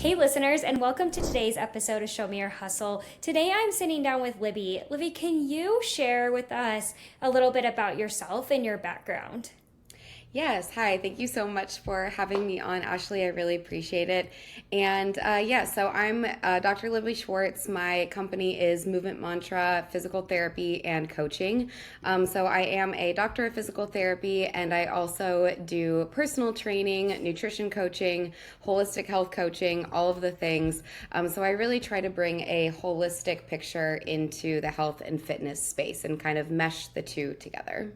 Hey, listeners, and welcome to today's episode of Show Me Your Hustle. Today I'm sitting down with Libby. Libby, can you share with us a little bit about yourself and your background? Yes, hi. Thank you so much for having me on, Ashley. I really appreciate it. So I'm Dr. Libby Schwartz. My company is Movement Mantra Physical Therapy and Coaching. So I am a doctor of physical therapy, and I also do personal training, nutrition coaching, holistic health coaching, all of the things. So I really try to bring a holistic picture into the health and fitness space and kind of mesh the two together.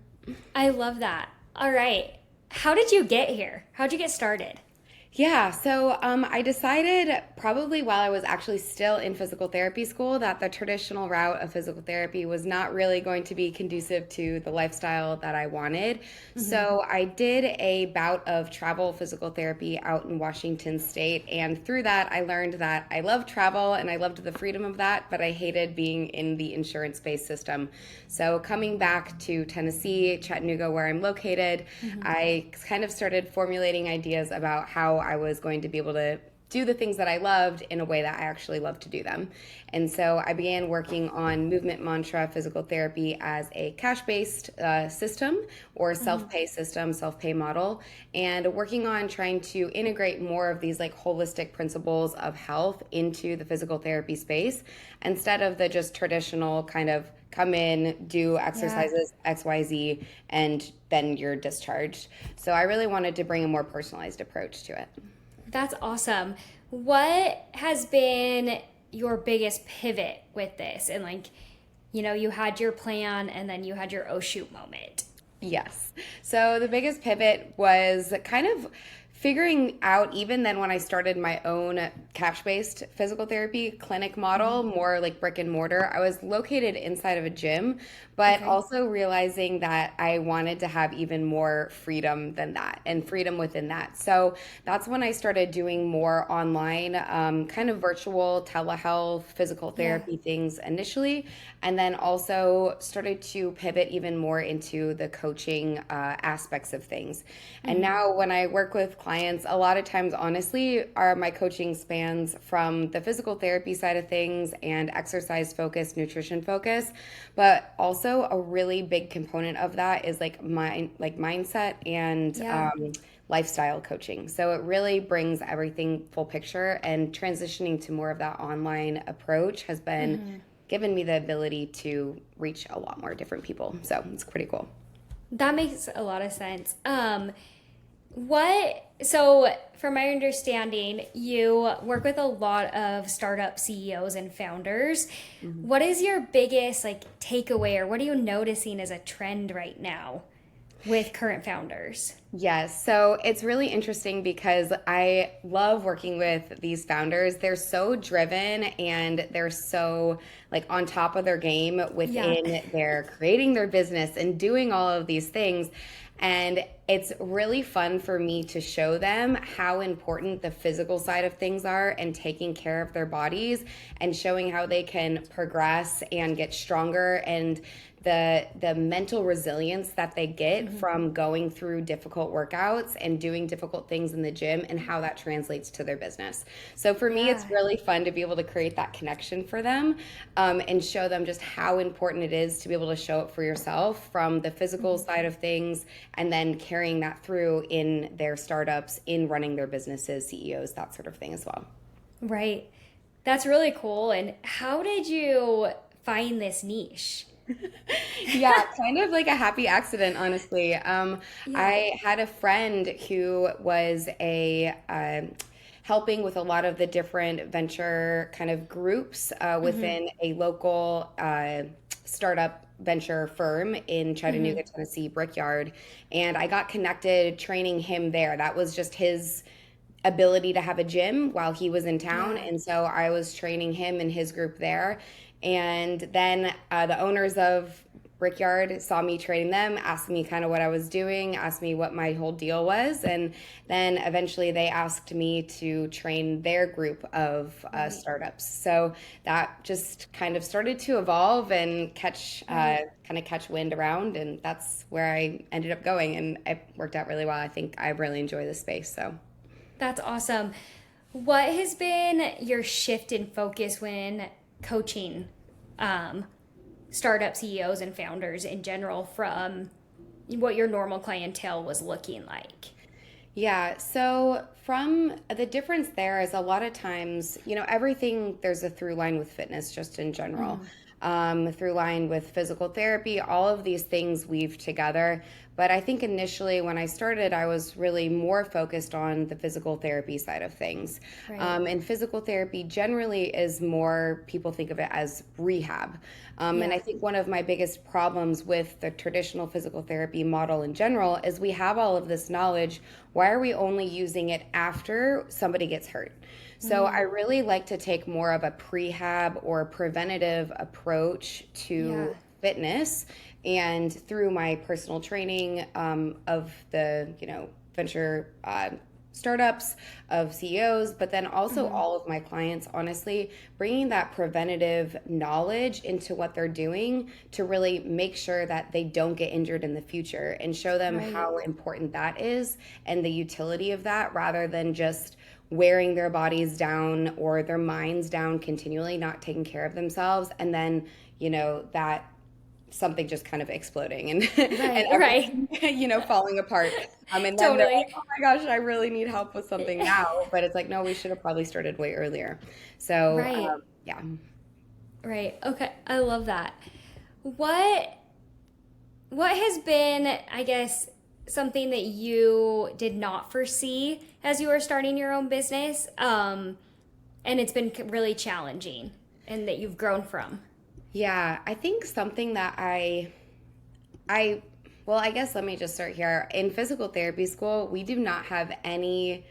I love that. All right. How did you get here? How'd you get started? I decided probably while I was actually still in physical therapy school that the traditional route of physical therapy was not really going to be conducive to the lifestyle that I wanted. So I did a bout of travel physical therapy out in Washington State. And through that, I learned that I love travel and I loved the freedom of that, but I hated being in the insurance-based system. So coming back to Tennessee, Chattanooga, where I'm located, I kind of started formulating ideas about how I was going to be able to do the things that I loved in a way that I actually love to do them. And so I began working on Movement Mantra Physical Therapy as a cash-based system or self-pay system, self-pay model, and working on trying to integrate more of these like holistic principles of health into the physical therapy space instead of the just traditional kind of come in, do Yeah, exercises XYZ, and then you're discharged. So I really wanted to bring a more personalized approach to it. that's awesome. What has been your biggest pivot with this? And you had your plan and then you had your oh shoot moment. Yes. So the biggest pivot was kind of figuring out, even then when I started my own cash-based physical therapy clinic model, more like brick and mortar, I was located inside of a gym, but Okay. also realizing that I wanted to have even more freedom than that and freedom within that. So that's when I started doing more online, kind of virtual telehealth, physical Yeah. therapy things initially, and then also started to pivot even more into the coaching aspects of things. And now when I work with clients, a lot of times, honestly, my coaching spans from the physical therapy side of things and exercise focus, nutrition focus, but also a really big component of that is like mindset and Yeah. lifestyle coaching. So it really brings everything full picture, and transitioning to more of that online approach has been given me the ability to reach a lot more different people. So it's pretty cool. That makes a lot of sense. So from my understanding, you work with a lot of startup CEOs and founders. What is your biggest takeaway, or what are you noticing as a trend right now with current founders? Yes, so it's really interesting because I love working with these founders. They're so driven and they're so like on top of their game Yeah. within their creating their business and doing all of these things. And it's really fun for me to show them how important the physical side of things are and taking care of their bodies and showing how they can progress and get stronger and the mental resilience that they get from going through difficult workouts and doing difficult things in the gym and how that translates to their business. So for me, it's Yeah. really fun to be able to create that connection for them and show them just how important it is to be able to show up for yourself from the physical side of things and then carrying that through in their startups, in running their businesses, CEOs, that sort of thing as well. Right. That's really cool. And how did you find this niche? Yeah, kind of like a happy accident, honestly. Yeah. I had a friend who was a helping with a lot of the different venture kind of groups within a local startup venture firm in Chattanooga, Tennessee, Brickyard, and I got connected training him there. That was just his ability to have a gym while he was in town. Yeah. And so I was training him and his group there. And then the owners of Brickyard saw me training them, asked me kind of what I was doing, asked me what my whole deal was. And then eventually they asked me to train their group of Right. startups. So that just kind of started to evolve and Right. kind of catch wind around. And that's where I ended up going. And it worked out really well. I think I really enjoy this space. So. That's awesome. What has been your shift in focus when coaching startup CEOs and founders in general from what your normal clientele was looking like? Yeah, so from the difference there is a lot of times, everything, there's a through line with fitness just in general. Through line with physical therapy, all of these things weave together. But I think initially when I started, I was really more focused on the physical therapy side of things. Right. And physical therapy generally is more, people think of it as rehab. And Yeah. I think one of my biggest problems with the traditional physical therapy model in general is we have all of this knowledge. Why are we only using it after somebody gets hurt? So I really like to take more of a prehab or preventative approach Yeah. to fitness. And through my personal training of the, venture startups, of CEOs, but then also all of my clients, honestly, bringing that preventative knowledge into what they're doing to really make sure that they don't get injured in the future and show them Right. how important that is and the utility of that rather than just wearing their bodies down or their minds down continually, not taking care of themselves. And then, that something just kind of exploding and and Right. Right. everything falling apart and then they're like, Totally. oh my gosh, I really need help with something now, but it's like, no, we should have probably started way earlier. So Right. yeah. Right. Okay. I love that. What what has been, I guess, something that you did not foresee as you were starting your own business, and it's been really challenging, and that you've grown from? Yeah, I think something that I well, I guess let me just start here. In physical therapy school, we do not have any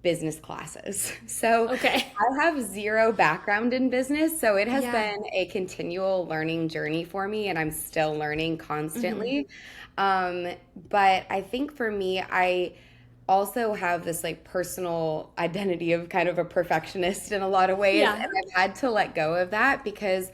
business classes. So Okay. I have zero background in business. So it has Yeah. been a continual learning journey for me, and I'm still learning constantly. Um, but I think for me, I also have this like personal identity of kind of a perfectionist in a lot of ways. And Yeah. I've had to let go of that because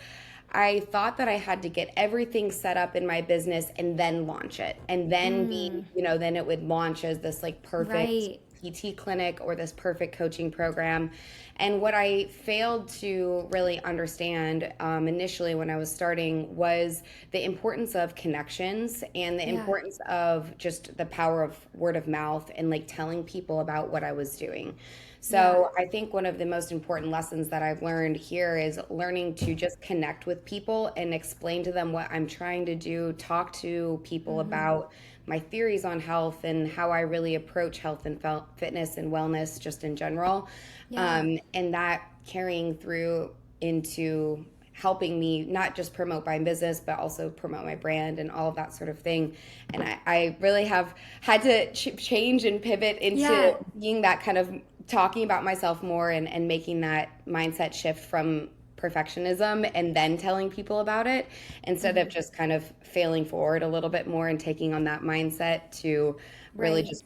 I thought that I had to get everything set up in my business and then launch it. And then then it would launch as this like perfect Right. PT clinic or this perfect coaching program. And what I failed to really understand initially when I was starting was the importance of connections and the Yeah. importance of just the power of word of mouth and like telling people about what I was doing. Yeah. So I think one of the most important lessons that I've learned here is learning to just connect with people and explain to them what I'm trying to do, talk to people about my theories on health and how I really approach health and fitness and wellness just in general. Yeah. And that carrying through into helping me not just promote my business, but also promote my brand and all of that sort of thing. And I really have had to change and pivot into Yeah. being that kind of talking about myself more and making that mindset shift from perfectionism and then telling people about it instead of just kind of failing forward a little bit more and taking on that mindset to really Right. just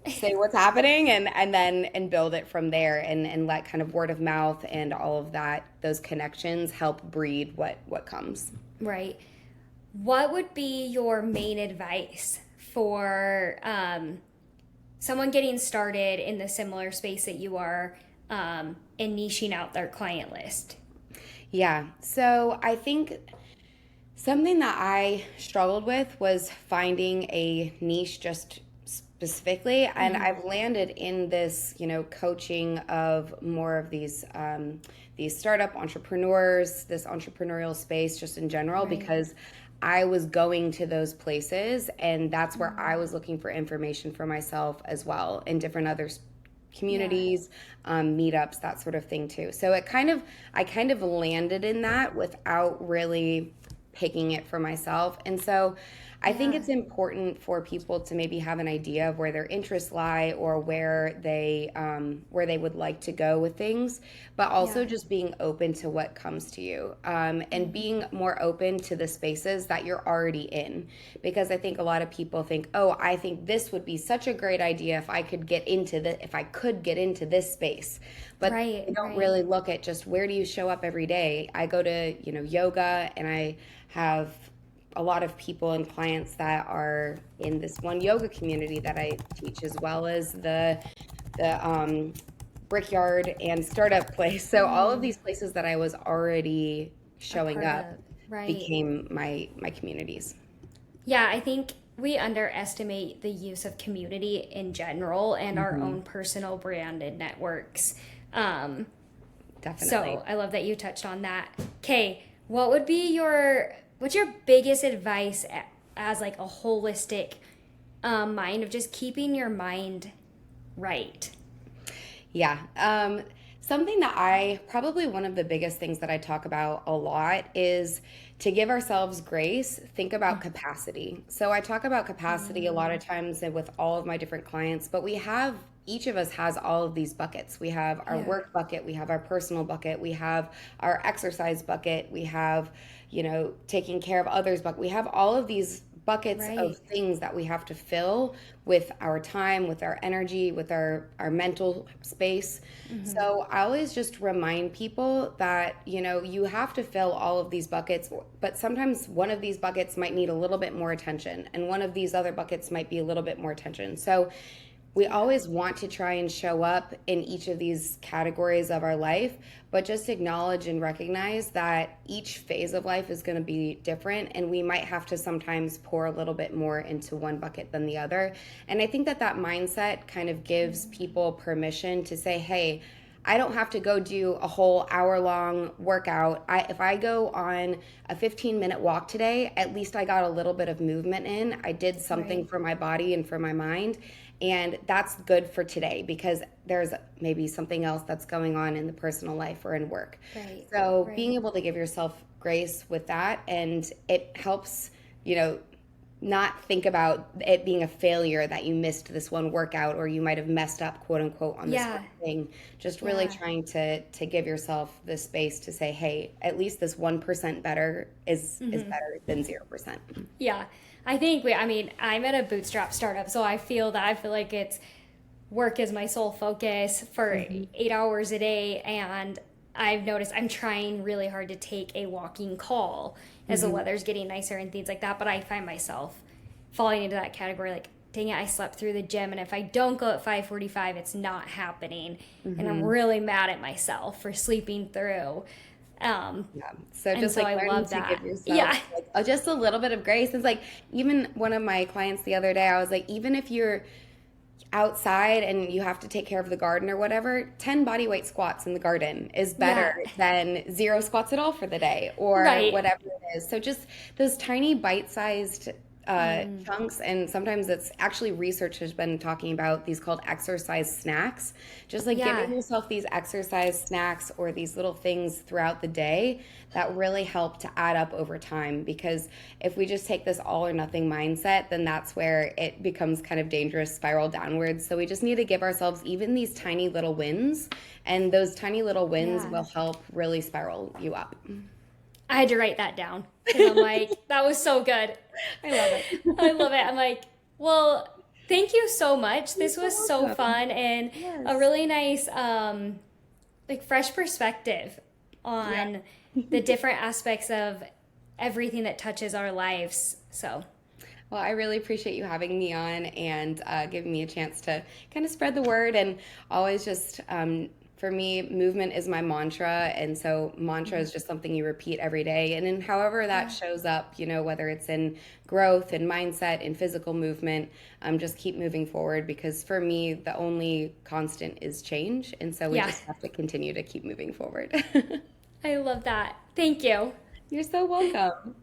say what's happening and build it from there and let kind of word of mouth and all of that those connections help breed what comes. Right. What would be your main advice for someone getting started in the similar space that you are, and niching out their client list? Yeah, so I think something that I struggled with was finding a niche just specifically, and I've landed in this, coaching of more of these startup entrepreneurs, this entrepreneurial space just in general, Right. because I was going to those places, and that's where I was looking for information for myself as well, in different other Yeah. communities, meetups, that sort of thing too. So I kind of landed in that without really picking it for myself. And so I think Yeah. it's important for people to maybe have an idea of where their interests lie or where they would like to go with things, but also Yeah. just being open to what comes to you, and being more open to the spaces that you're already in. Because I think a lot of people think, oh, I think this would be such a great idea if I could get into this space, but Right. they don't Right. really look at just where do you show up every day. I go to yoga, and I have a lot of people and clients that are in this one yoga community that I teach, as well as the the Brickyard and Startup Place. So all of these places that I was already A showing part up of, right. became my communities. Yeah, I think we underestimate the use of community in general and our Hmm. own personal branded networks. Um, Definitely. so I love that you touched on that. Okay, what's your biggest advice as like a holistic mind of just keeping your mind right? Yeah. Something that probably one of the biggest things that I talk about a lot is to give ourselves grace, think about capacity. So I talk about capacity a lot of times with all of my different clients, but each of us has all of these buckets. We have our Yeah, work bucket, we have our personal bucket, we have our exercise bucket, we have, taking care of others bucket. We have all of these buckets of right. things that we have to fill with our time, with our energy, with our mental space. So I always just remind people that, you have to fill all of these buckets, but sometimes one of these buckets might need a little bit more attention, and one of these other buckets might be a little bit more attention. So we always want to try and show up in each of these categories of our life, but just acknowledge and recognize that each phase of life is going to be different, and we might have to sometimes pour a little bit more into one bucket than the other. And I think that mindset kind of gives people permission to say, hey, I don't have to go do a whole hour long workout. If I go on a 15-minute walk today, at least I got a little bit of movement in. I did something Right. for my body and for my mind. And that's good for today because there's maybe something else that's going on in the personal life or in work. Right. So being Right. able to give yourself grace with that, and it helps, you know, not think about it being a failure that you missed this one workout or you might have messed up, quote unquote, on this one Yeah. thing. Just really Yeah. trying to give yourself the space to say, hey, at least this 1% better is better than 0%. Yeah. I mean, I'm at a bootstrap startup, so I feel like it's work is my sole focus for Hmm. 8 hours a day. And I've noticed I'm trying really hard to take a walking call as the Hmm. weather's getting nicer and things like that. But I find myself falling into that category like, dang it, I slept through the gym. And if I don't go at 5:45, it's not happening. And I'm Hmm. really mad at myself for sleeping through. Um, Yeah. So and just so like I learning love to give that. yourself Yeah. like just a little bit of grace. It's like even one of my clients the other day, I was like, even if you're outside and you have to take care of the garden or whatever, 10 body weight squats in the garden is better Yeah. than zero squats at all for the day or Right. whatever it is. So just those tiny bite-sized chunks, and sometimes it's actually research has been talking about these called exercise snacks, just like Yeah. giving yourself these exercise snacks or these little things throughout the day that really help to add up over time. Because if we just take this all or nothing mindset, then that's where it becomes kind of dangerous spiral downwards. So we just need to give ourselves even these tiny little wins, and those tiny little wins Yeah. will help really spiral you up. I had to write that down because I'm like, that was so good. I love it. I love it. I'm like, well, thank you so much. You're This so was so welcome. fun and a Yes. really nice, like, fresh perspective Yeah. on the different aspects of everything that touches our lives. So, Well, I really appreciate you having me on and giving me a chance to kind of spread the word. And always just, for me, movement is my mantra. And so, mantra is just something you repeat every day. And in however that yeah. shows up, whether it's in growth and mindset and physical movement, just keep moving forward because for me, the only constant is change. And so, we Yeah. just have to continue to keep moving forward. I love that. Thank you. You're so welcome.